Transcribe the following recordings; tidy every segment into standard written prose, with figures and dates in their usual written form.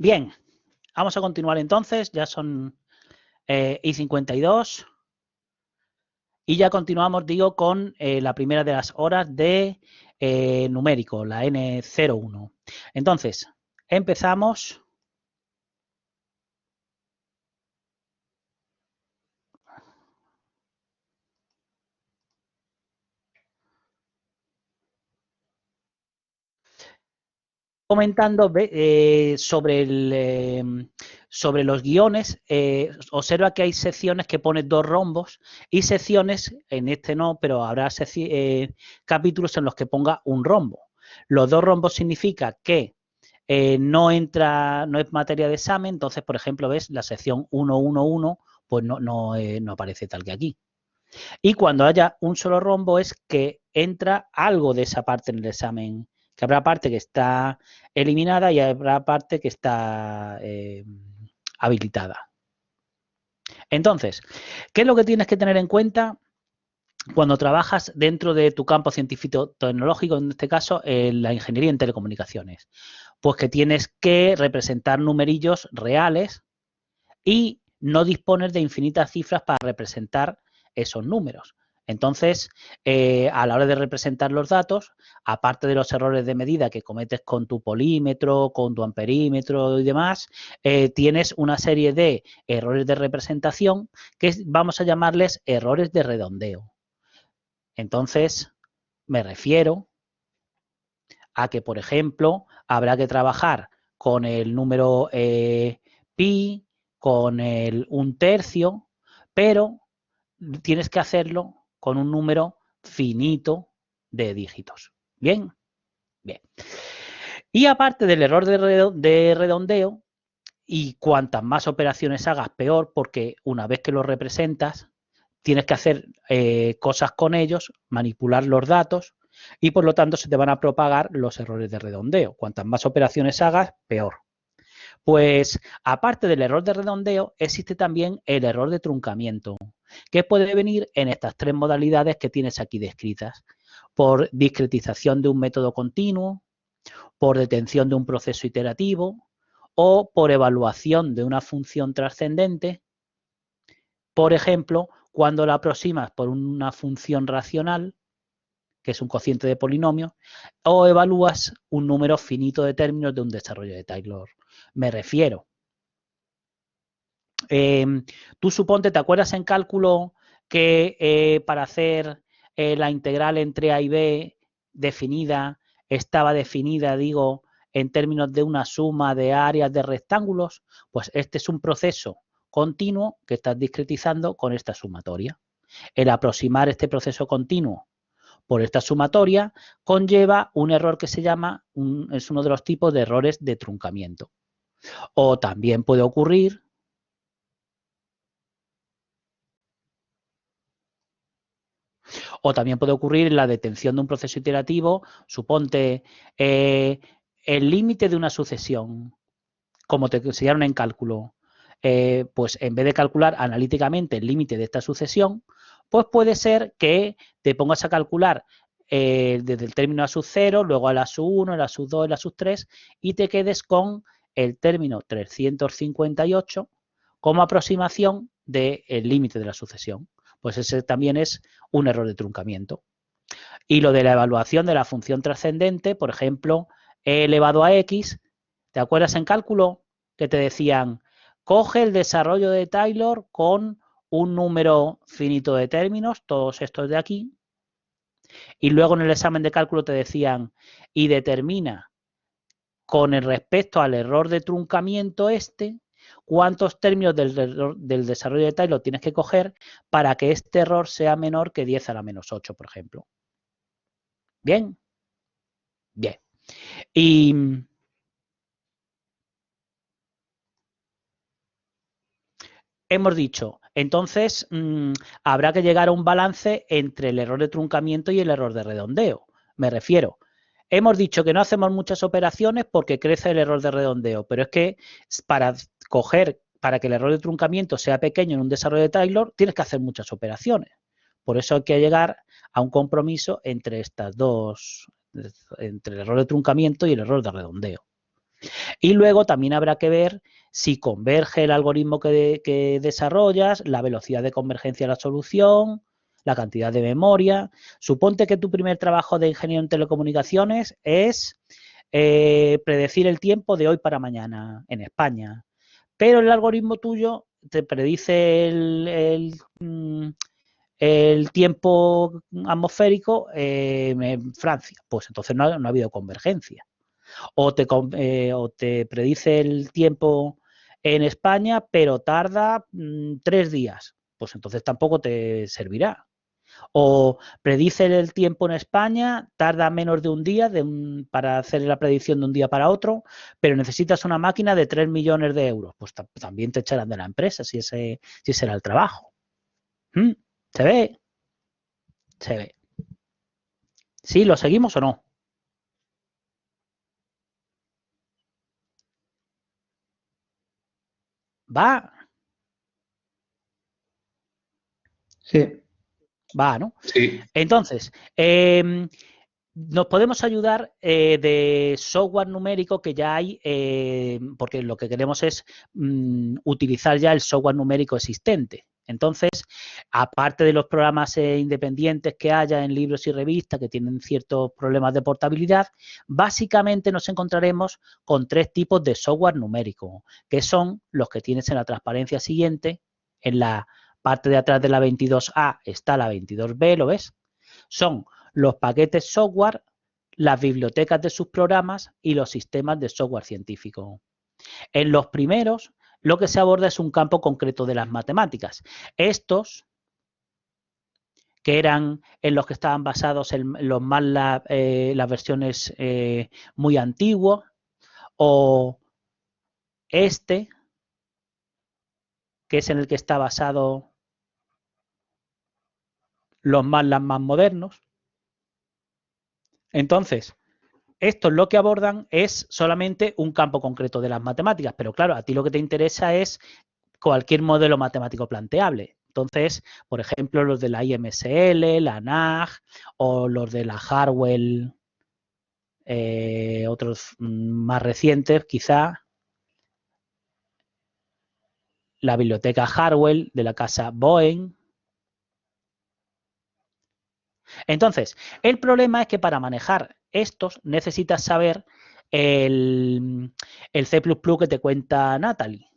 Bien, vamos a continuar entonces, ya son y 52 y ya continuamos, digo, con la primera de las horas de numérico, la N01. Entonces, empezamos. Comentando sobre los guiones, observa que hay secciones que pone 2 rombos y secciones, en este no, pero habrá capítulos en los que ponga un rombo. Los 2 rombos significa que no entra, no es materia de examen, entonces, por ejemplo, ves la sección 111, pues no aparece tal que aquí. Y cuando haya un solo rombo es que entra algo de esa parte en el examen, que habrá parte que está eliminada y habrá parte que está habilitada. Entonces, ¿qué es lo que tienes que tener en cuenta cuando trabajas dentro de tu campo científico-tecnológico, en este caso la ingeniería en telecomunicaciones? Pues que tienes que representar numerillos reales y no dispones de infinitas cifras para representar esos números. Entonces, a la hora de representar los datos, aparte de los errores de medida que cometes con tu polímetro, con tu amperímetro y demás, tienes una serie de errores de representación que vamos a llamarles errores de redondeo. Entonces, me refiero a que, por ejemplo, habrá que trabajar con el número pi, con el 1/3, pero tienes que hacerlo con un número finito de dígitos. ¿Bien? Bien. Y aparte del error de redondeo, y cuantas más operaciones hagas, peor, porque una vez que los representas, tienes que hacer cosas con ellos, manipular los datos, y por lo tanto se te van a propagar los errores de redondeo. Cuantas más operaciones hagas, peor. Pues aparte del error de redondeo, existe también el error de truncamiento, que puede venir en estas 3 modalidades que tienes aquí descritas: por discretización de un método continuo, por detención de un proceso iterativo o por evaluación de una función trascendente. Por ejemplo, cuando la aproximas por una función racional, que es un cociente de polinomio, o evalúas un número finito de términos de un desarrollo de Taylor. Me refiero. Tú suponte, ¿te acuerdas en cálculo que para hacer la integral entre A y B estaba definida, digo, en términos de una suma de áreas de rectángulos? Pues este es un proceso continuo que estás discretizando con esta sumatoria. El aproximar este proceso continuo por esta sumatoria conlleva un error que se llama, es uno de los tipos de errores de truncamiento. O también puede ocurrir en la detención de un proceso iterativo. Suponte el límite de una sucesión, como te enseñaron en cálculo, pues en vez de calcular analíticamente el límite de esta sucesión, pues puede ser que te pongas a calcular desde el término a sub 0, luego a la sub 1, a la sub 2, a la sub 3 y te quedes con el término 358 como aproximación del límite de la sucesión. Pues ese también es un error de truncamiento. Y lo de la evaluación de la función trascendente, por ejemplo, e elevado a x, ¿te acuerdas en cálculo que te decían, coge el desarrollo de Taylor con un número finito de términos, todos estos de aquí, y luego en el examen de cálculo te decían, y determina con el respecto al error de truncamiento cuántos términos del desarrollo de Taylor tienes que coger para que este error sea menor que 10 a la menos 8, por ejemplo? ¿Bien? Bien. Y hemos dicho, entonces habrá que llegar a un balance entre el error de truncamiento y el error de redondeo. Me refiero, hemos dicho que no hacemos muchas operaciones porque crece el error de redondeo, pero es que para que el error de truncamiento sea pequeño en un desarrollo de Taylor, tienes que hacer muchas operaciones. Por eso hay que llegar a un compromiso entre estas dos, entre el error de truncamiento y el error de redondeo. Y luego también habrá que ver si converge el algoritmo que desarrollas, la velocidad de convergencia de la solución, la cantidad de memoria. Suponte que tu primer trabajo de ingeniero en telecomunicaciones es predecir el tiempo de hoy para mañana en España. Pero el algoritmo tuyo te predice el tiempo atmosférico en Francia. Pues entonces no ha habido convergencia. O te predice el tiempo en España, pero tarda 3 días. Pues entonces tampoco te servirá. O predice el tiempo en España, tarda menos de un día para hacer la predicción de un día para otro, pero necesitas una máquina de 3 millones de euros. Pues también te echarán de la empresa si ese era el trabajo. ¿Se ve? Se ve. ¿Sí? ¿Lo seguimos o no? ¿Va? Sí, Va, ¿no? sí. Entonces, nos podemos ayudar de software numérico que ya hay, porque lo que queremos es utilizar ya el software numérico existente. Entonces, aparte de los programas independientes que haya en libros y revistas que tienen ciertos problemas de portabilidad, básicamente nos encontraremos con 3 tipos de software numérico, que son los que tienes en la transparencia siguiente. En la parte de atrás de la 22A está la 22B, ¿lo ves? Son los paquetes software, las bibliotecas de sus programas y los sistemas de software científico. En los primeros, lo que se aborda es un campo concreto de las matemáticas. Estos, que eran en los que estaban basados en los MATLAB, las versiones muy antiguas, o este, que es en el que está basado los MATLAB más modernos. Entonces, estos lo que abordan es solamente un campo concreto de las matemáticas, pero claro, a ti lo que te interesa es cualquier modelo matemático planteable. Entonces, por ejemplo, los de la IMSL, la NAG o los de la Harwell, otros más recientes, quizá la biblioteca Harwell de la casa Boeing. Entonces, el problema es que para manejar estos necesitas saber el C++ que te cuenta Natalie.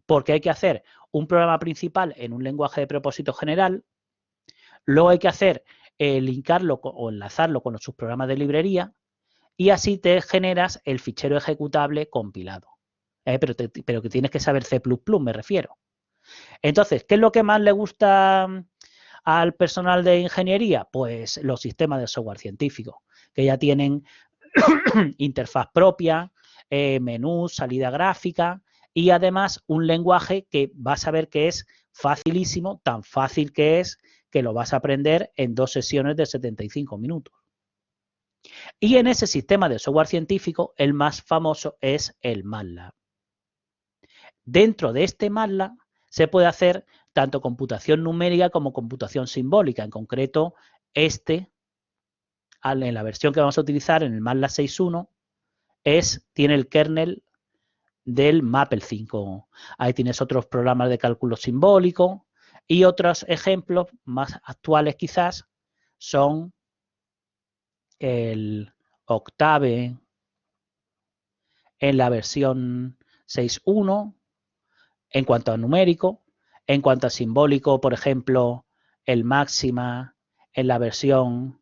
Porque hay que hacer un programa principal en un lenguaje de propósito general, luego hay que hacer linkarlo o enlazarlo con sus programas de librería y así te generas el fichero ejecutable compilado. Pero que tienes que saber C++, me refiero. Entonces, ¿qué es lo que más le gusta al personal de ingeniería? Pues los sistemas de software científico, que ya tienen interfaz propia, menús, salida gráfica y además un lenguaje que vas a ver que es facilísimo, tan fácil que es que lo vas a aprender en 2 sesiones de 75 minutos. Y en ese sistema de software científico, el más famoso es el MATLAB. Dentro de este MATLAB se puede hacer tanto computación numérica como computación simbólica. En concreto, en la versión que vamos a utilizar, en el MATLAB 6.1, tiene el kernel del Maple 5. Ahí tienes otros programas de cálculo simbólico y otros ejemplos más actuales quizás son el Octave en la versión 6.1 en cuanto a numérico, en cuanto a simbólico, por ejemplo, el Máxima en la versión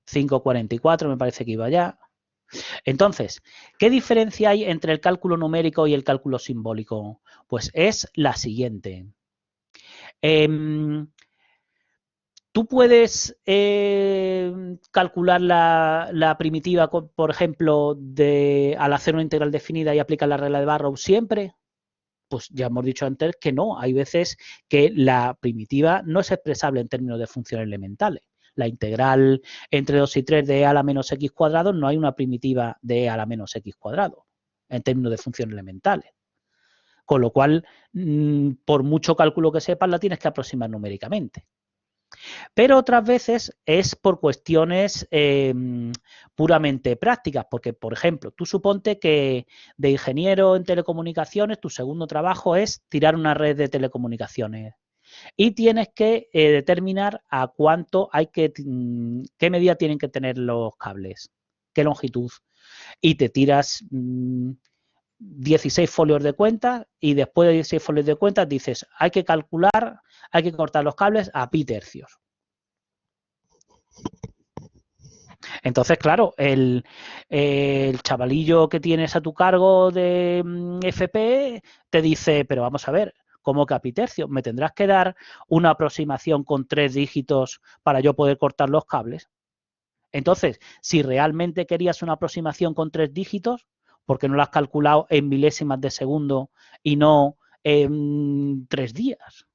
5.44, me parece que iba ya. Entonces, ¿qué diferencia hay entre el cálculo numérico y el cálculo simbólico? Pues es la siguiente. Tú puedes calcular la primitiva, por ejemplo, al hacer una integral definida y aplicar la regla de Barrow siempre. Pues ya hemos dicho antes que no. Hay veces que la primitiva no es expresable en términos de funciones elementales. La integral entre 2 y 3 de e a la menos x cuadrado no hay una primitiva de e a la menos x cuadrado en términos de funciones elementales. Con lo cual, por mucho cálculo que sepas, la tienes que aproximar numéricamente. Pero otras veces es por cuestiones puramente prácticas, porque, por ejemplo, tú suponte que de ingeniero en telecomunicaciones tu segundo trabajo es tirar una red de telecomunicaciones y tienes que determinar a cuánto hay que, qué medida tienen que tener los cables, qué longitud, y te tiras 16 folios de cuentas y después de 16 folios de cuentas dices, hay que calcular, hay que cortar los cables a pi tercios. Entonces, claro, el chavalillo que tienes a tu cargo de FP te dice, pero vamos a ver, ¿cómo que a pi tercio? ¿Me tendrás que dar una aproximación con 3 dígitos para yo poder cortar los cables? Entonces, si realmente querías una aproximación con 3 dígitos, ¿por qué no lo has calculado en milésimas de segundo y no en 3 días?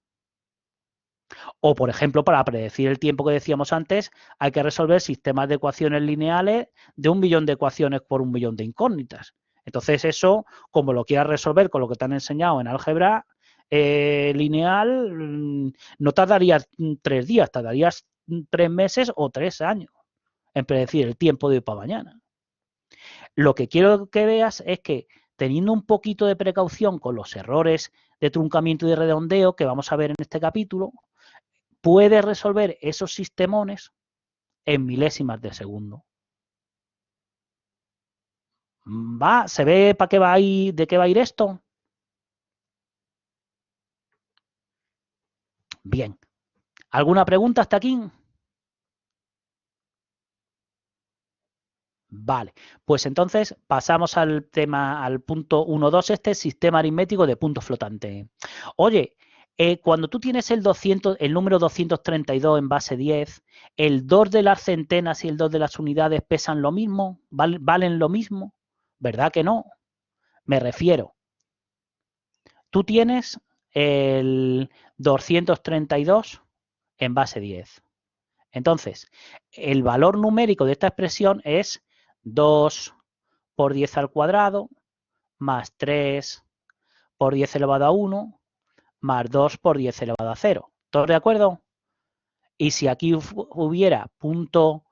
O, por ejemplo, para predecir el tiempo que decíamos antes, hay que resolver sistemas de ecuaciones lineales de 1 millón de ecuaciones por 1 millón de incógnitas. Entonces, eso, como lo quieras resolver con lo que te han enseñado en álgebra lineal, no tardarías 3 días, tardarías 3 meses o 3 años en predecir el tiempo de hoy para mañana. Lo que quiero que veas es que teniendo un poquito de precaución con los errores de truncamiento y de redondeo que vamos a ver en este capítulo, puedes resolver esos sistemones en milésimas de segundo. ¿Va? ¿Se ve para qué va a ir, de qué va a ir esto? Bien. ¿Alguna pregunta hasta aquí? Vale, pues entonces pasamos al tema, al punto 1.2, este sistema aritmético de puntos flotantes. Oye, cuando tú tienes el número 232 en base 10, ¿el 2 de las centenas y el 2 de las unidades pesan lo mismo? ¿Valen lo mismo? ¿Verdad que no? Me refiero, tú tienes el 232 en base 10. Entonces, el valor numérico de esta expresión es 2 por 10 al cuadrado más 3 por 10 elevado a 1 más 2 por 10 elevado a 0. ¿Todos de acuerdo? Y si aquí hubiera punto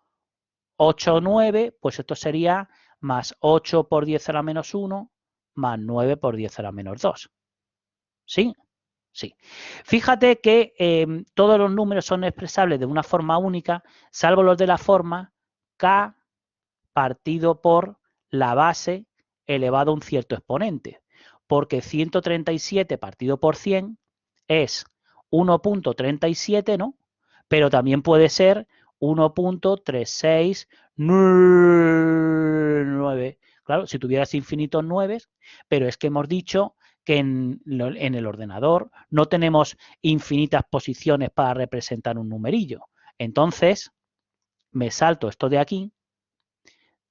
89, pues esto sería más 8 por 10 a la menos 1 más 9 por 10 a la menos 2. ¿Sí? Sí. Fíjate que todos los números son expresables de una forma única, salvo los de la forma k partido por la base elevado a un cierto exponente, porque 137 partido por 100 es 1.37, ¿no? Pero también puede ser 1.3699. Claro, si tuvieras infinitos 9, pero es que hemos dicho que en el ordenador no tenemos infinitas posiciones para representar un numerillo. Entonces, me salto esto de aquí,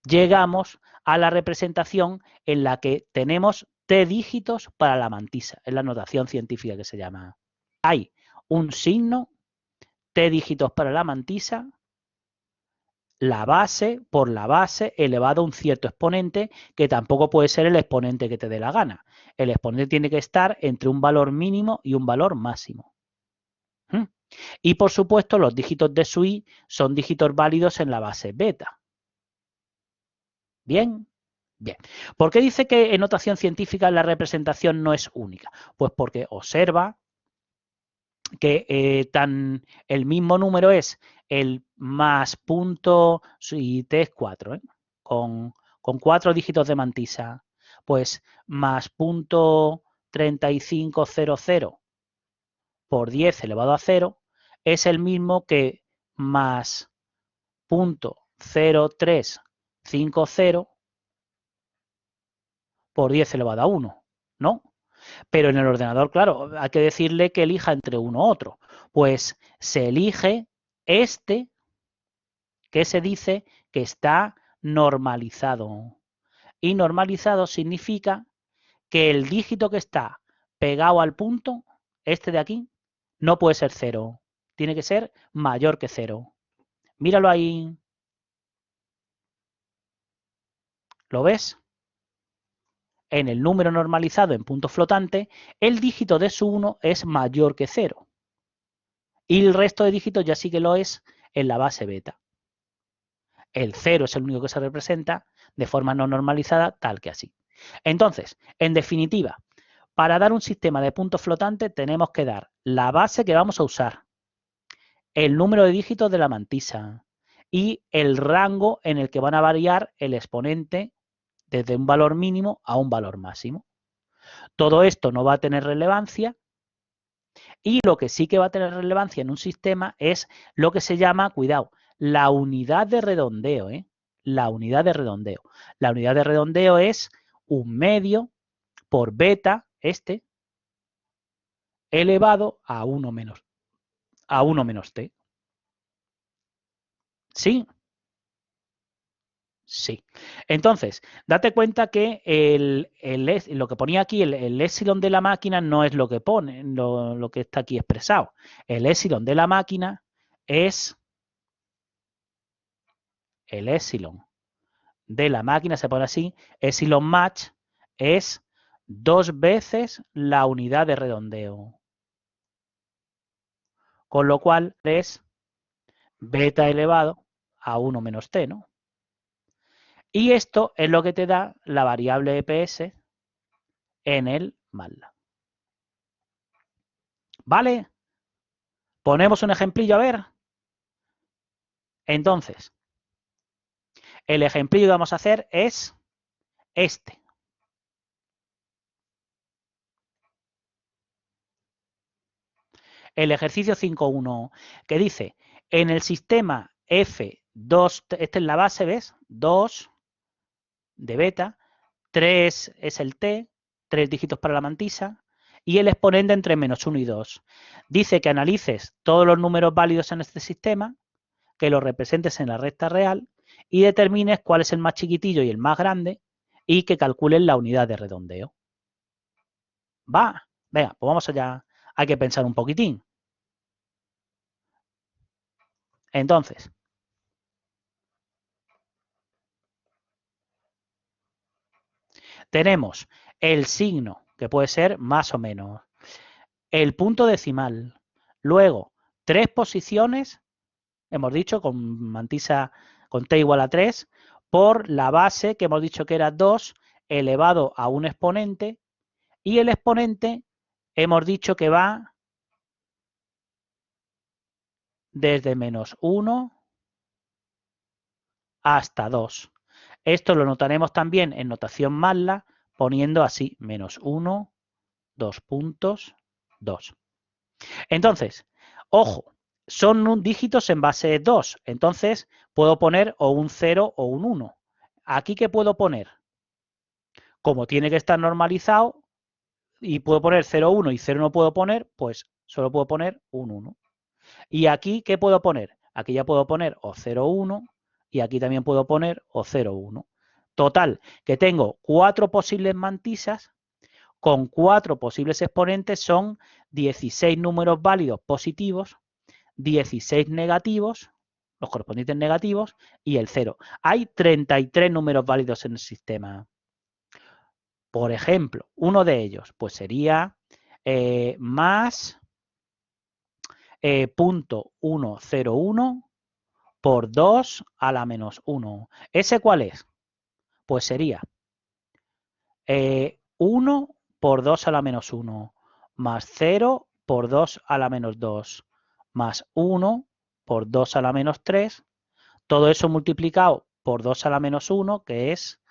llegamos a la representación en la que tenemos t dígitos para la mantisa, es la notación científica que se llama. Hay un signo, t dígitos para la mantisa, la base por la base elevado a un cierto exponente, que tampoco puede ser el exponente que te dé la gana. El exponente tiene que estar entre un valor mínimo y un valor máximo. Y por supuesto, los dígitos de SUI son dígitos válidos en la base beta. ¿Bien? Bien. ¿Por qué dice que en notación científica la representación no es única? Pues porque observa que el mismo número es el más punto, y t es 4, con 4 dígitos de mantisa, pues más punto 3500 por 10 elevado a 0 es el mismo que más punto 0350 por 10 elevado a 1, ¿no? Pero en el ordenador, claro, hay que decirle que elija entre uno u otro. Pues se elige este que se dice que está normalizado. Y normalizado significa que el dígito que está pegado al punto, este de aquí, no puede ser 0. Tiene que ser mayor que 0. Míralo ahí. ¿Lo ves? En el número normalizado en punto flotante, el dígito de su 1 es mayor que 0. Y el resto de dígitos ya sí que lo es en la base beta. El 0 es el único que se representa de forma no normalizada, tal que así. Entonces, en definitiva, para dar un sistema de puntos flotantes tenemos que dar la base que vamos a usar, el número de dígitos de la mantisa y el rango en el que van a variar el exponente desde un valor mínimo a un valor máximo. Todo esto no va a tener relevancia y lo que sí que va a tener relevancia en un sistema es lo que se llama, cuidado, la unidad de redondeo, ¿eh? La unidad de redondeo. La unidad de redondeo es un medio por beta, elevado a 1 menos t. ¿Sí? Sí. Entonces, date cuenta que lo que ponía aquí, el epsilon de la máquina no es lo que pone, lo que está aquí expresado. El epsilon de la máquina es el epsilon de la máquina, se pone así, epsilon match es 2 veces la unidad de redondeo. Con lo cual es beta elevado a 1 menos t, ¿no? Y esto es lo que te da la variable EPS en el MATLAB. ¿Vale? Ponemos un ejemplillo a ver. Entonces, el ejemplillo que vamos a hacer es este. El ejercicio 5.1 que dice, en el sistema F2, esta es la base, ¿ves? 2 de beta, 3 es el T, 3 dígitos para la mantisa, y el exponente entre menos 1 y 2. Dice que analices todos los números válidos en este sistema, que los representes en la recta real y determines cuál es el más chiquitillo y el más grande y que calcules la unidad de redondeo. ¿Va? Venga, pues vamos allá. Hay que pensar un poquitín. Entonces, tenemos el signo, que puede ser más o menos, el punto decimal, luego 3 posiciones, hemos dicho, con mantisa con t igual a 3, por la base que hemos dicho que era 2 elevado a un exponente, y el exponente hemos dicho que va desde menos 1 hasta 2. Esto lo notaremos también en notación MATLAB poniendo así, menos 1, 2 puntos, 2. Entonces, ojo, son dígitos en base 2, entonces puedo poner o un 0 o un 1. ¿Aquí qué puedo poner? Como tiene que estar normalizado y puedo poner 0, 1 y 0 no puedo poner, pues solo puedo poner un 1. ¿Y aquí qué puedo poner? Aquí ya puedo poner o 0, 1 y aquí también puedo poner o 0, 1. Total, que tengo 4 posibles mantisas con 4 posibles exponentes, son 16 números válidos positivos, 16 negativos, los correspondientes negativos, y el 0. Hay 33 números válidos en el sistema. Por ejemplo, uno de ellos pues sería más punto 101 por 2 a la menos 1. ¿Ese cuál es? Pues sería 1 por 2 a la menos 1 más 0 por 2 a la menos 2 más 1 por 2 a la menos 3. Todo eso multiplicado por 2 a la menos 1, que es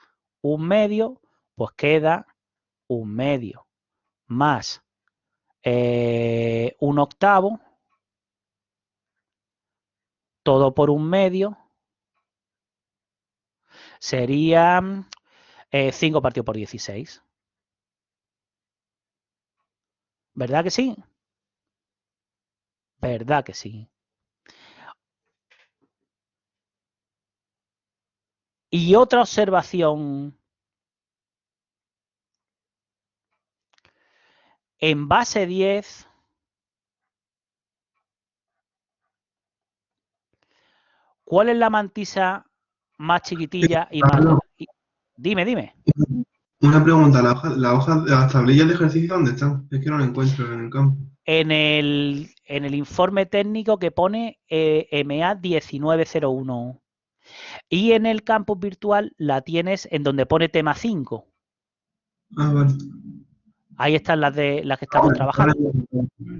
un medio, pues queda un medio más un octavo, todo por un medio, sería 5 partido por 16. ¿Verdad que sí? ¿Verdad que sí? Y otra observación. En base 10, ¿cuál es la mantisa más chiquitilla y más... Pablo, Dime, dime. una pregunta, las hojas, las tablillas de ejercicio, ¿dónde están? Es que no las encuentro en el campo. En el en el informe técnico que pone MA 1901. Y en el campus virtual la tienes en donde pone tema 5. Ah, vale. Ahí están las que estamos trabajando.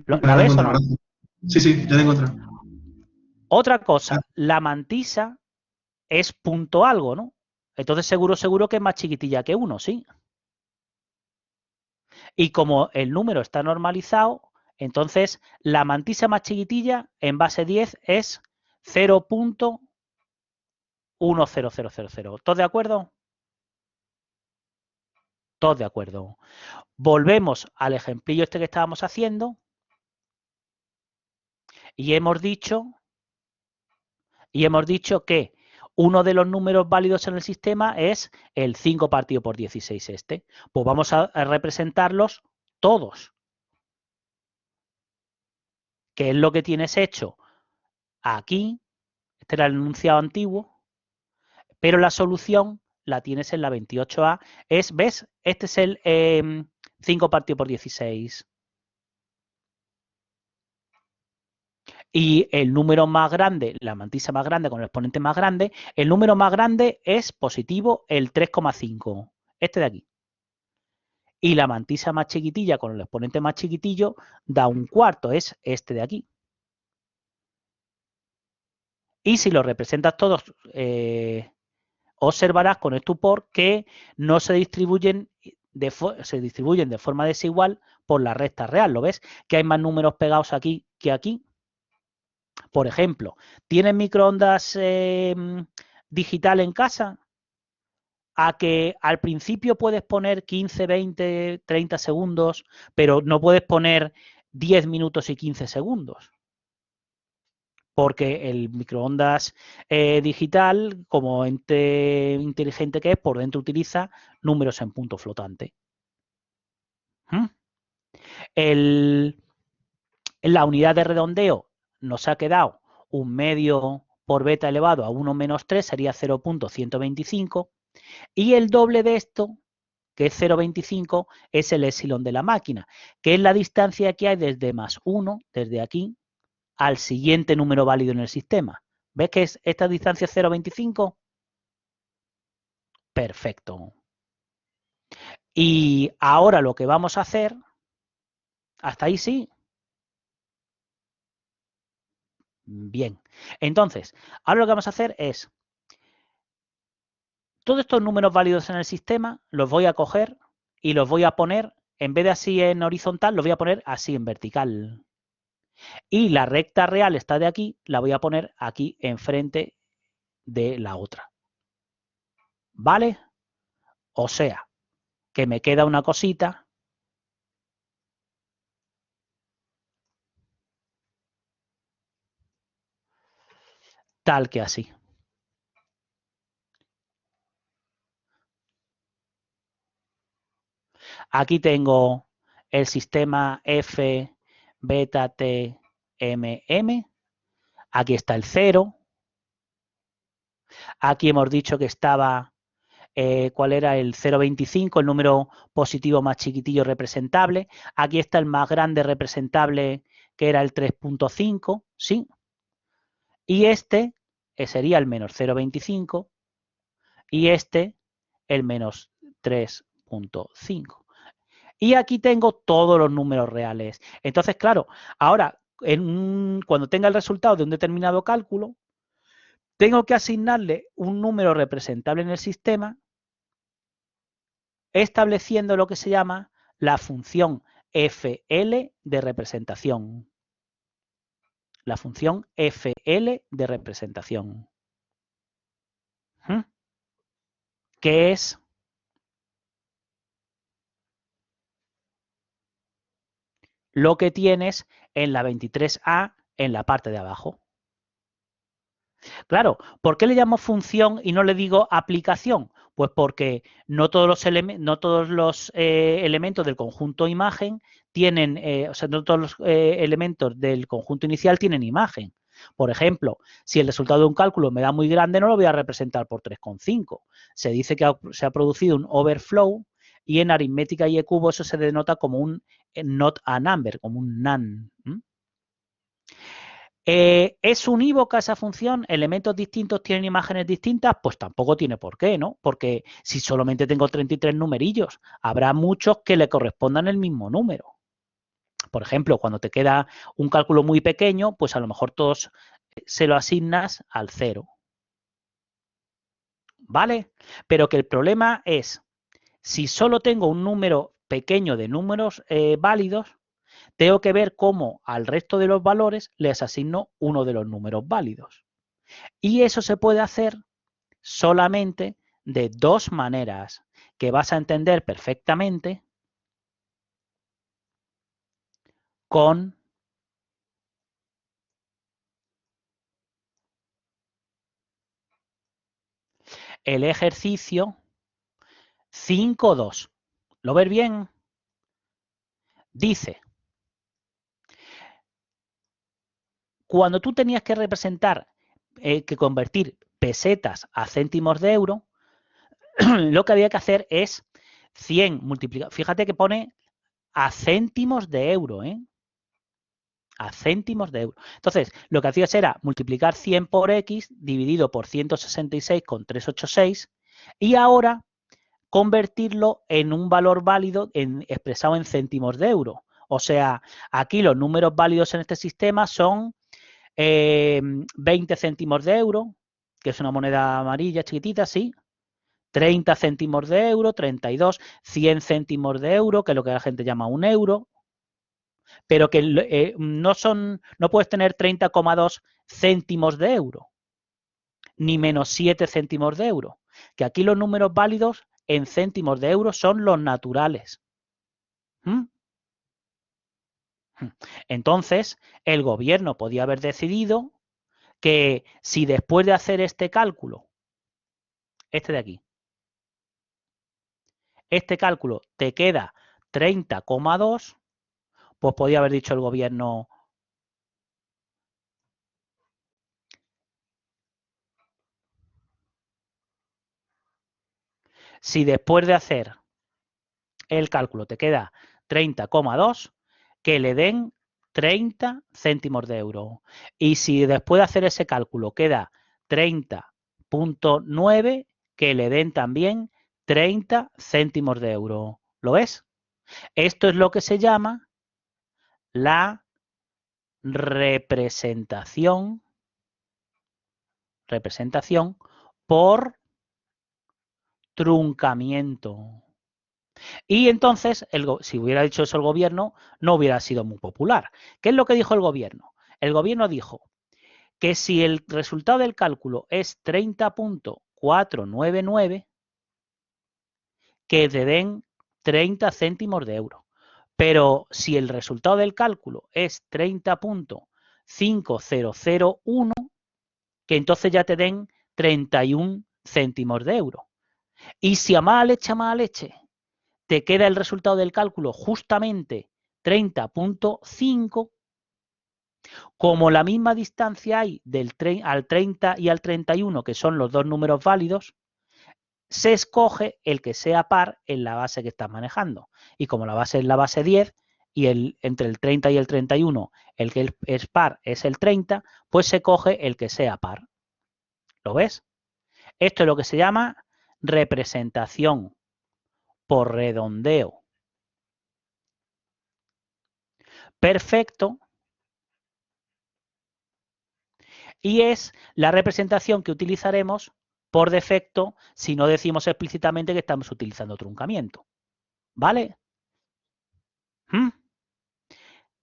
¿La Ya ves o no? gracias. Sí, sí, ya la encontré. Otra cosa, la mantisa es punto algo, ¿no? Entonces seguro que es más chiquitilla que 1, ¿sí? Y como el número está normalizado, entonces la mantisa más chiquitilla en base 10 es 0.10000. ¿Todos de acuerdo? Todos de acuerdo. Volvemos al ejemplillo este que estábamos haciendo y hemos dicho que uno de los números válidos en el sistema es el 5 partido por 16 este. Pues vamos a representarlos todos. ¿Qué es lo que tienes hecho? Aquí, este era el enunciado antiguo, pero la solución la tienes en la 28A. ¿Ves? Este es el 5 partido por 16. Y el número más grande, la mantisa más grande con el exponente más grande, el número más grande es positivo el 3,5. Este de aquí. Y la mantisa más chiquitilla con el exponente más chiquitillo da un cuarto, es este de aquí. Y si lo representas todos, observarás con estupor que no se distribuyen de forma desigual por la recta real. ¿Lo ves? Que hay más números pegados aquí que aquí. Por ejemplo, ¿tienes microondas digital en casa? A que al principio puedes poner 15, 20, 30 segundos, pero no puedes poner 10 minutos y 15 segundos. Porque el microondas digital, como ente inteligente que es, por dentro utiliza números en punto flotante. En la unidad de redondeo nos ha quedado un medio por beta elevado a 1 menos 3, sería 0.125. Y el doble de esto, que es 0.25, es el epsilon de la máquina, que es la distancia que hay desde más 1, desde aquí, al siguiente número válido en el sistema. ¿Ves que esta distancia es 0.25? Perfecto. Y ahora lo que vamos a hacer, hasta ahí sí. Bien. Entonces, ahora lo que vamos a hacer es, todos estos números válidos en el sistema los voy a coger y los voy a poner, en vez de así en horizontal, los voy a poner así en vertical. Y la recta real, esta de aquí, la voy a poner aquí enfrente de la otra. ¿Vale? O sea, que me queda una cosita tal que así. Aquí tengo el sistema F, beta, T, M, M. Aquí está el 0. Aquí hemos dicho que estaba, ¿cuál era? El 0,25, el número positivo más chiquitillo representable. Aquí está el más grande representable, que era el 3,5, ¿sí? Y este sería el menos 0,25 y este el menos 3,5. Y aquí tengo todos los números reales. Entonces, claro, ahora, cuando tenga el resultado de un determinado cálculo, tengo que asignarle un número representable en el sistema, estableciendo lo que se llama la función FL de representación. La función FL de representación. ¿Qué es? Lo que tienes en la 23A en la parte de abajo. Claro, ¿por qué le llamo función y no le digo aplicación? Pues porque no todos los, elementos del conjunto imagen tienen, o sea, no todos los elementos del conjunto inicial tienen imagen. Por ejemplo, si el resultado de un cálculo me da muy grande, no lo voy a representar por 3,5. Se dice que se ha producido un overflow y en aritmética y cubo eso se denota como un not a number, como un nan. ¿Es unívoca esa función? ¿Elementos distintos tienen imágenes distintas? Pues tampoco tiene por qué, ¿no? Porque si solamente tengo 33 numerillos, habrá muchos que le correspondan el mismo número. Por ejemplo, cuando te queda un cálculo muy pequeño, pues a lo mejor todos se lo asignas al 0. ¿Vale? Pero que el problema es, si solo tengo un número pequeño de números válidos, tengo que ver cómo al resto de los valores les asigno uno de los números válidos. Y eso se puede hacer solamente de dos maneras que vas a entender perfectamente con el ejercicio 5.2. ¿Lo ves bien? Dice, cuando tú tenías que representar, que convertir pesetas a céntimos de euro, lo que había que hacer es 100 multiplicado. Fíjate que pone a céntimos de euro, ¿eh? A céntimos de euro. Entonces, lo que hacías era multiplicar 100 por X dividido por 166,386 y ahora convertirlo en un valor válido expresado en céntimos de euro. O sea, aquí los números válidos en este sistema son 20 céntimos de euro, que es una moneda amarilla chiquitita, sí. 30 céntimos de euro, 32, 100 céntimos de euro, que es lo que la gente llama un euro, pero que no puedes tener 30,2 céntimos de euro, ni menos 7 céntimos de euro, que aquí los números válidos en céntimos de euro son los naturales. Entonces, el gobierno podía haber decidido que si después de hacer este cálculo, este de aquí, este cálculo te queda 30,2, pues podía haber dicho el gobierno, si después de hacer el cálculo te queda 30,2, que le den 30 céntimos de euro. Y si después de hacer ese cálculo queda 30,9, que le den también 30 céntimos de euro. ¿Lo ves? Esto es lo que se llama la representación por truncamiento. Y entonces, si hubiera dicho eso el gobierno, no hubiera sido muy popular. ¿Qué es lo que dijo el gobierno? El gobierno dijo que si el resultado del cálculo es 30,499, que te den 30 céntimos de euro. Pero si el resultado del cálculo es 30,5001, que entonces ya te den 31 céntimos de euro. Y si a mala leche, te queda el resultado del cálculo justamente 30,5, como la misma distancia hay al 30 y al 31, que son los dos números válidos, se escoge el que sea par en la base que estás manejando. Y como la base es la base 10 y entre el 30 y el 31 el que es par es el 30, pues se coge el que sea par. ¿Lo ves? Esto es lo que se llama representación por redondeo perfecto y es la representación que utilizaremos por defecto si no decimos explícitamente que estamos utilizando truncamiento. ¿Vale?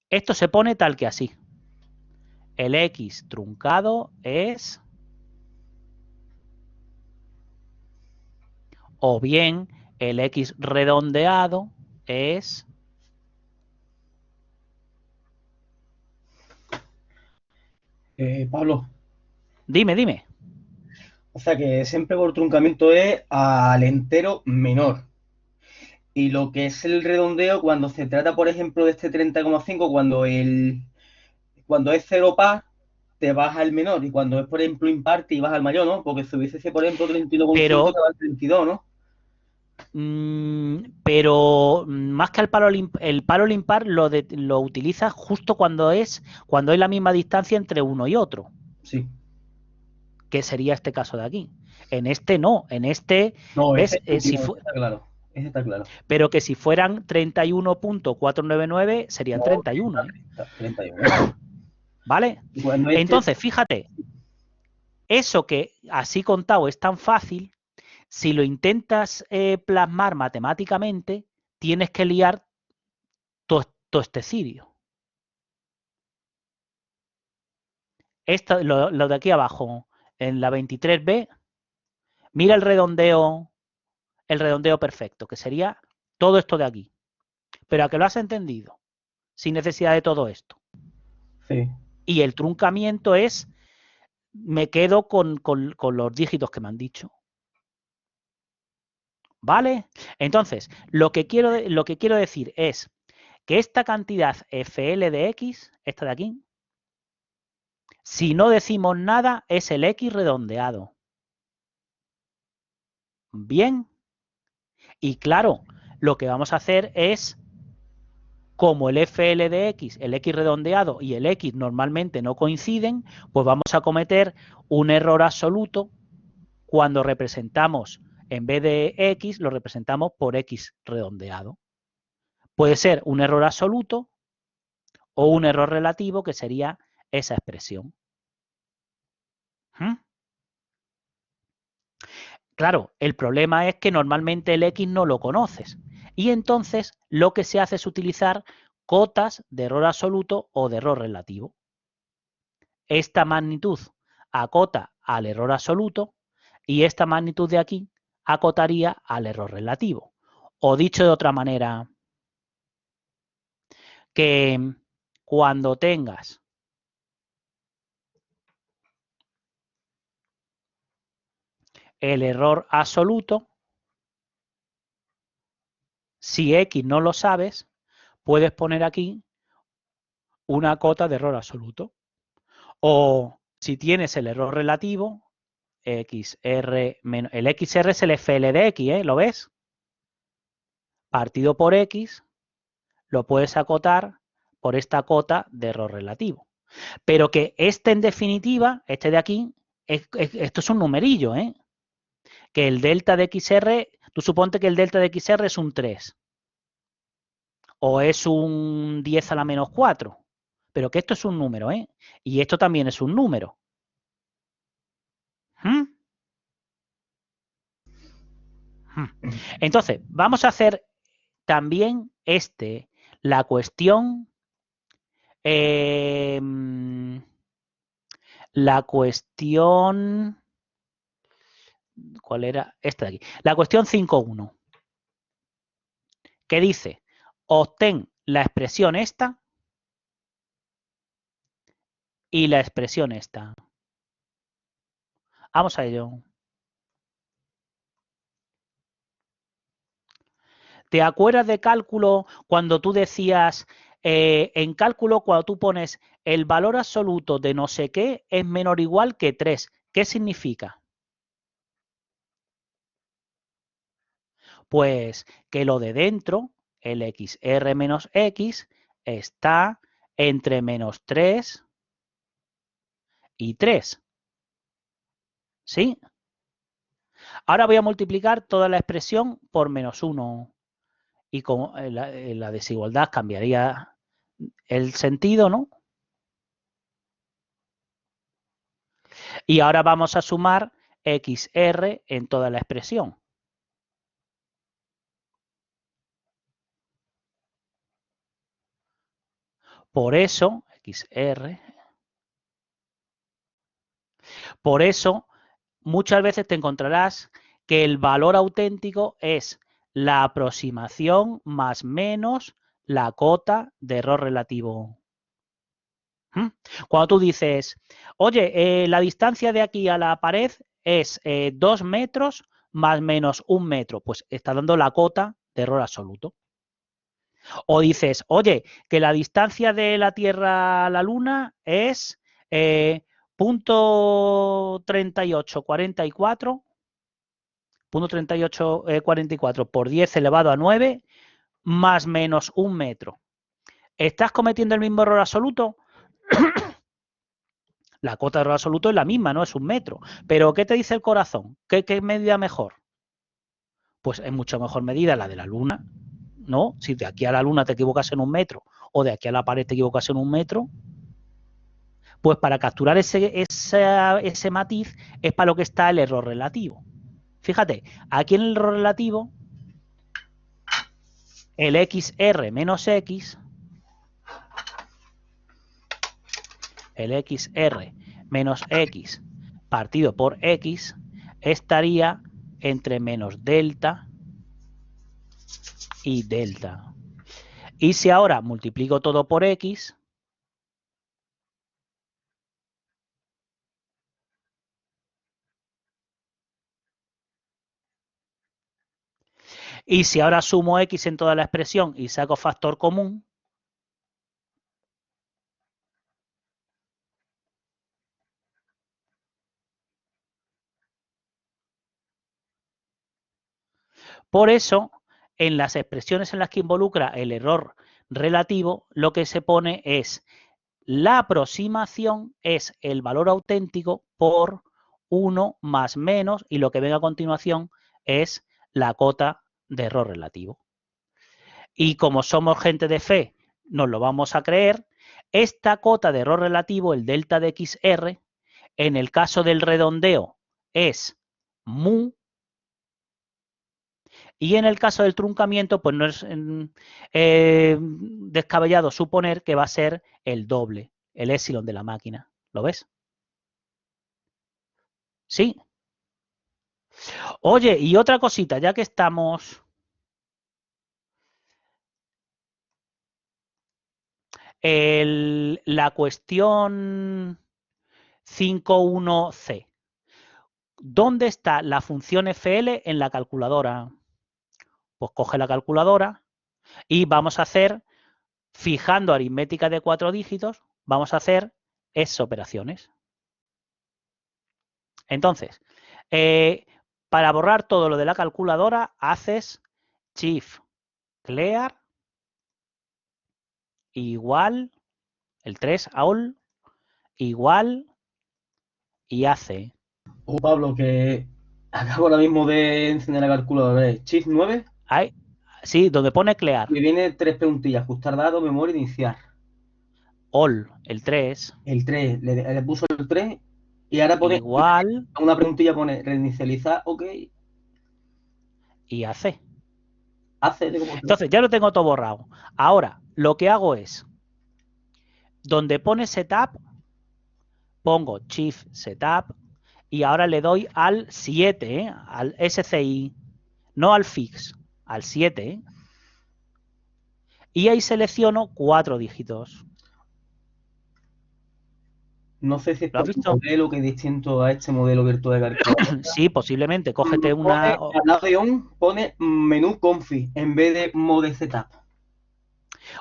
Esto se pone tal que así. El X truncado es, o bien el X redondeado es. Pablo, Dime. o sea que siempre por truncamiento es al entero menor. Y lo que es el redondeo, cuando se trata, por ejemplo, de este 30,5, cuando es cero par, te vas al menor. Y cuando es, por ejemplo, impar, te vas al mayor, ¿no? Porque si hubiese sido, por ejemplo, 32,5, te Pero, vas al 32, ¿no? Pero más que el paro impar lo utiliza justo cuando hay la misma distancia entre uno y otro. Sí. Que sería este caso de aquí. En este no, en este, No, ¿ves? ese está claro. Ese está claro. Pero que si fueran 31.499 serían No, 31, ¿eh? 31. ¿Vale? Entonces, fíjate, eso que así contado es tan fácil, si lo intentas plasmar matemáticamente, tienes que liar todo este cirio. Lo de aquí abajo, en la 23B, mira el redondeo perfecto, que sería todo esto de aquí. Pero a que lo has entendido, sin necesidad de todo esto. Sí. Y el truncamiento es, me quedo con los dígitos que me han dicho. ¿Vale? Entonces, lo que quiero decir es que esta cantidad FL de X, esta de aquí, si no decimos nada, es el X redondeado. Bien. Y claro, lo que vamos a hacer es, como el FL de X, el X redondeado y el X normalmente no coinciden, pues vamos a cometer un error absoluto cuando representamos, en vez de X, lo representamos por X redondeado. Puede ser un error absoluto o un error relativo, que sería esa expresión. Claro, el problema es que normalmente el X no lo conoces. Y entonces lo que se hace es utilizar cotas de error absoluto o de error relativo. Esta magnitud acota al error absoluto y esta magnitud de aquí acotaría al error relativo. O dicho de otra manera, que cuando tengas el error absoluto, si X no lo sabes, puedes poner aquí una cota de error absoluto. O si tienes el error relativo, XR menos, el XR es el FL de X, ¿eh? ¿Lo ves? Partido por X, lo puedes acotar por esta cota de error relativo. Pero que este, en definitiva, este de aquí, esto es un numerillo, ¿eh? Que el delta de XR, tú suponte que el delta de XR es un 3. O es un 10 a la menos 4. Pero que esto es un número, ¿eh? Y esto también es un número. Entonces, vamos a hacer también la cuestión, ¿cuál era? Esta de aquí. La cuestión 5.1, que dice, obtén la expresión esta y la expresión esta. Vamos a ello. ¿Te acuerdas de cálculo cuando tú decías, en cálculo cuando tú pones el valor absoluto de no sé qué es menor o igual que 3? ¿Qué significa? Pues que lo de dentro, el XR menos X, está entre menos 3 y 3. ¿Sí? Ahora voy a multiplicar toda la expresión por menos 1. Y como la desigualdad cambiaría el sentido, ¿no? Y ahora vamos a sumar XR en toda la expresión. Por eso, XR, por eso muchas veces te encontrarás que el valor auténtico es la aproximación más menos la cota de error relativo. Cuando tú dices, oye, la distancia de aquí a la pared es 2 metros más menos 1 metro, pues está dando la cota de error absoluto. O dices, oye, que la distancia de la Tierra a la Luna es .3844, 0.3844 por 10 elevado a 9 más menos 1 metro. ¿Estás cometiendo el mismo error absoluto? La cota de error absoluto es la misma, no es 1 metro. Pero ¿qué te dice el corazón? ¿Qué medida mejor? Pues es mucho mejor medida la de la luna, ¿no? Si de aquí a la luna te equivocas en 1 metro o de aquí a la pared te equivocas en 1 metro, pues para capturar ese matiz es para lo que está el error relativo. Fíjate, aquí en el error relativo, el XR menos X, el XR menos X partido por X estaría entre menos delta y delta. Y si ahora multiplico todo por X, y si ahora sumo X en toda la expresión y saco factor común, por eso, en las expresiones en las que involucra el error relativo, lo que se pone es la aproximación es el valor auténtico por 1 más menos, y lo que venga a continuación es la cota de error relativo. Y como somos gente de fe, nos lo vamos a creer, esta cota de error relativo, el delta de XR, en el caso del redondeo es mu, y en el caso del truncamiento, pues no es descabellado suponer que va a ser el doble, el épsilon de la máquina. ¿Lo ves? Sí. Oye, y otra cosita, ya que estamos... la cuestión 5.1c. ¿Dónde está la función FL en la calculadora? Pues coge la calculadora y vamos a hacer, fijando aritmética de 4 dígitos, vamos a hacer esas operaciones. Entonces, para borrar todo lo de la calculadora, haces shift clear igual, el 3 all, igual, y hace. Pablo, que acabo ahora mismo de encender la calculadora. Shift 9. Ahí, sí, donde pone clear. Me viene 3 preguntillas: ajustar datos, memoria, iniciar. All, el 3. El 3, le puso el 3 y ahora pone Igual. una preguntilla, pone reinicializar, ok. Y hace. Hace de como... Entonces, ya lo tengo todo borrado. Ahora, lo que hago es, donde pone setup, pongo shift setup y ahora le doy al 7, al SCI, no al fix, al 7. Y ahí selecciono 4 dígitos. No sé si es ¿Lo has por un visto? modelo que es distinto a este modelo virtual de calculadora. Sí, posiblemente. Cógete una... Al lado de on pone menú confi en vez de mode setup.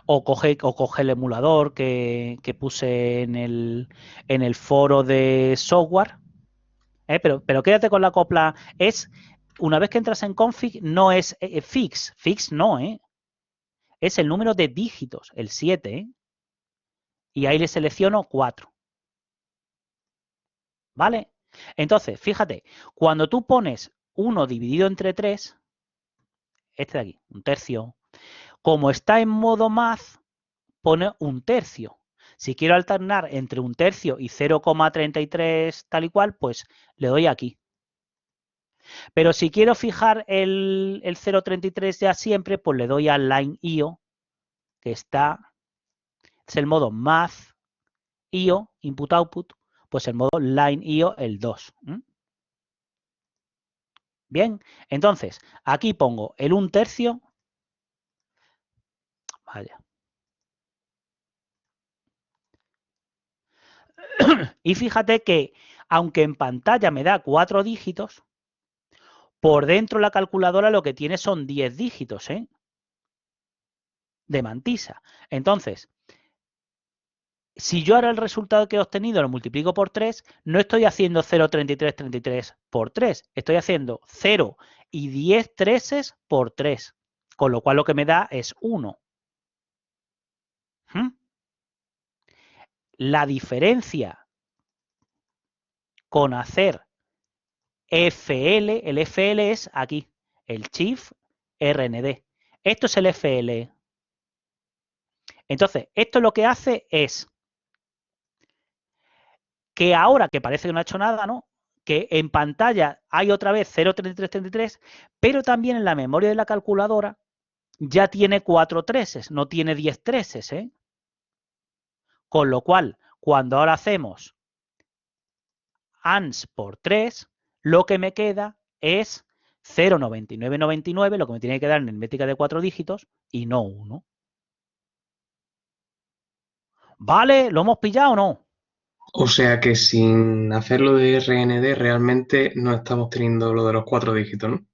O coge el emulador que puse en el foro de software. Pero quédate con la copla. Es, una vez que entras en config, no es fix. Fix no, es el número de dígitos, el 7. Y ahí le selecciono 4. ¿Vale? Entonces, fíjate, cuando tú pones 1 dividido entre 3, este de aquí, 1/3, como está en modo math, pone 1/3. Si quiero alternar entre 1/3 y 0,33 tal y cual, pues le doy aquí. Pero si quiero fijar el 0,33 ya siempre, pues le doy al line IO, que está, es el modo math IO, input output, pues el modo line IO el 2. Bien, entonces aquí pongo el 1/3. Vaya. Y fíjate que, aunque en pantalla me da 4 dígitos, por dentro la calculadora lo que tiene son 10 dígitos, de mantisa. Entonces, Si yo ahora el resultado que he obtenido lo multiplico por 3, no estoy haciendo 0,3333 por 3, estoy haciendo 0 y 10 treses por 3, con lo cual lo que me da es 1. La diferencia con hacer FL, el FL es aquí, el Shift RND. Esto es el FL. Entonces, esto lo que hace es que ahora, que parece que no ha hecho nada, ¿no? Que en pantalla hay otra vez 0,3333, pero también en la memoria de la calculadora ya tiene 4 treses, no tiene 10 treses, ¿eh? Con lo cual, cuando ahora hacemos ANS por 3, lo que me queda es 0,9999, lo que me tiene que quedar en métrica de 4 dígitos y no 1. ¿Vale? ¿Lo hemos pillado o no? O sea que sin hacerlo de RND realmente no estamos teniendo lo de los 4 dígitos, ¿no?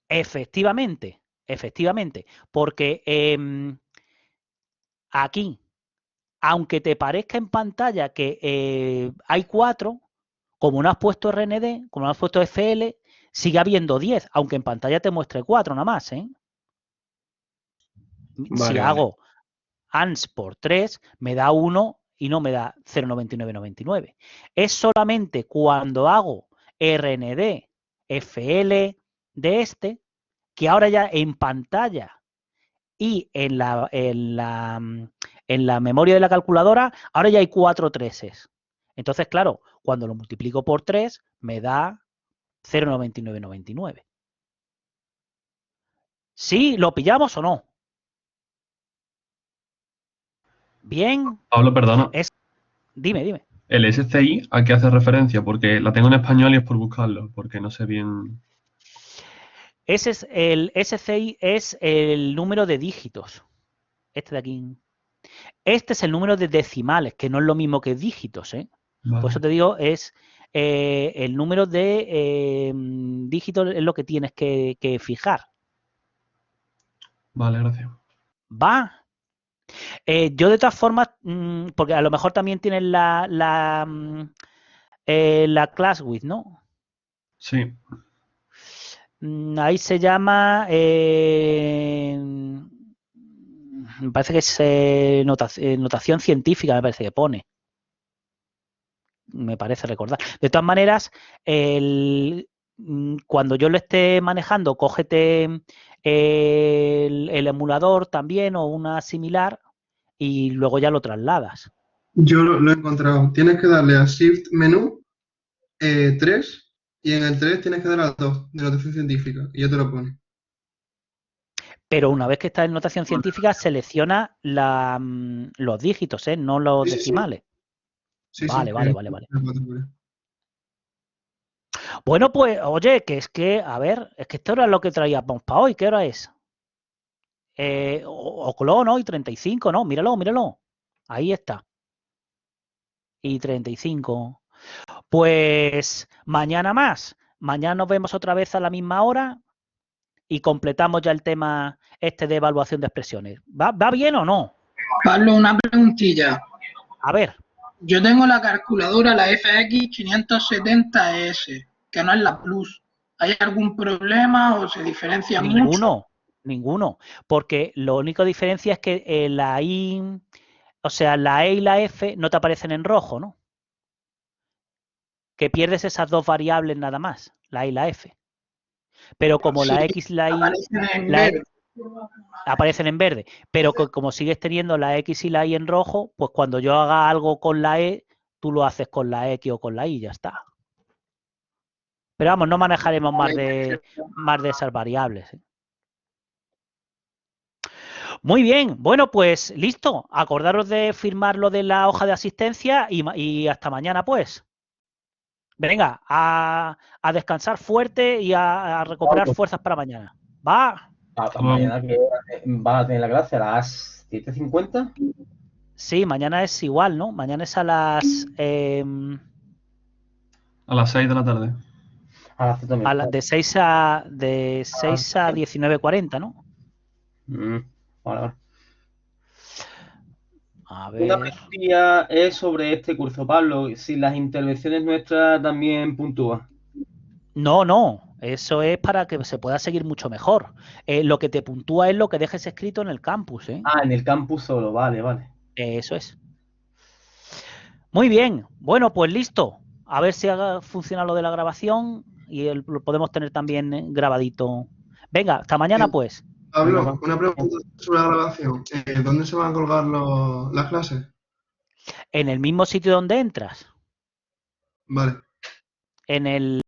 Efectivamente, efectivamente, porque aquí, aunque te parezca en pantalla que hay 4, como no has puesto RND, como no has puesto FL, sigue habiendo 10, aunque en pantalla te muestre 4 nada más, ¿eh? Si Vale, vale. hago ANS por 3, me da 1 y no me da 0,9999. Es solamente cuando hago RND, FL de este, que ahora ya en pantalla y en la memoria de la calculadora, ahora ya hay 4 treses. Entonces, claro, cuando lo multiplico por 3, me da 0,9999. ¿Sí? ¿Lo pillamos o no? Bien. Pablo, perdona. Dime. ¿El SCI a qué hace referencia? Porque la tengo en español y es por buscarlo, porque no sé bien. Ese es el SCI, es el número de dígitos. Este de aquí. Este es el número de decimales, que no es lo mismo que dígitos, ¿eh? Vale. Por eso te digo, es el número de dígitos es lo que tienes que fijar. Vale, gracias. ¿Va? Yo de todas formas, porque a lo mejor también tienes la class with, ¿no? Sí. Ahí se llama, me parece que es notación científica, me parece que pone. Me parece recordar. De todas maneras, cuando yo lo esté manejando, cógete el emulador también o una similar y luego ya lo trasladas. Yo lo he encontrado. Tienes que darle a Shift menú 3 y en el 3 tienes que dar al 2 de notación científica y ya te lo pone. Pero una vez que está en notación científica, selecciona los dígitos, no los Sí, sí, sí. decimales. Sí, Vale. sí. Bueno, pues, oye, a ver, es que esto era lo que traíamos para hoy. ¿Qué hora es? Oclón hoy, 35, ¿no? Míralo. Ahí está. Y 35. Pues mañana más. Mañana nos vemos otra vez a la misma hora y completamos ya el tema este de evaluación de expresiones. ¿Va bien o no? Pablo, una preguntilla. A ver. Yo tengo la calculadora, la FX 570S, que no es la Plus. ¿Hay algún problema o se diferencia mucho? Ninguno. Porque lo único diferencia es que la I, o sea, la E y la F no te aparecen en rojo, ¿no? Que pierdes esas dos variables nada más, la E y la F. Pero como Sí, la X y la Y aparecen en verde. aparecen en verde, pero como sigues teniendo la X y la Y en rojo, pues cuando yo haga algo con la E, tú lo haces con la X o con la Y, ya está. Pero vamos, no manejaremos más de esas variables. Muy bien, bueno, pues listo. Acordaros de firmar lo de la hoja de asistencia y hasta mañana, pues. Venga, a descansar fuerte y a recuperar fuerzas para mañana. ¿Va? Hasta luego. Mañana que vas a tener la clase a las 7:50. Sí, mañana es igual, ¿no? Mañana es a las... A las 6 de la tarde. A las 7 también. de 6 a 19:40, ¿no? Vale. A Una ver. preguntilla es sobre este curso, Pablo. Si las intervenciones nuestras también puntúan. No, no. Eso es para que se pueda seguir mucho mejor. Lo que te puntúa es lo que dejes escrito en el campus, ¿eh? Ah, en el campus solo, vale, vale. Eso es. Muy bien. Bueno, pues listo. A ver si funciona lo de la grabación y lo podemos tener también grabadito. Venga, hasta mañana pues. Pablo, una pregunta sobre la grabación. ¿Dónde se van a colgar las clases? En el mismo sitio donde entras. Vale. En el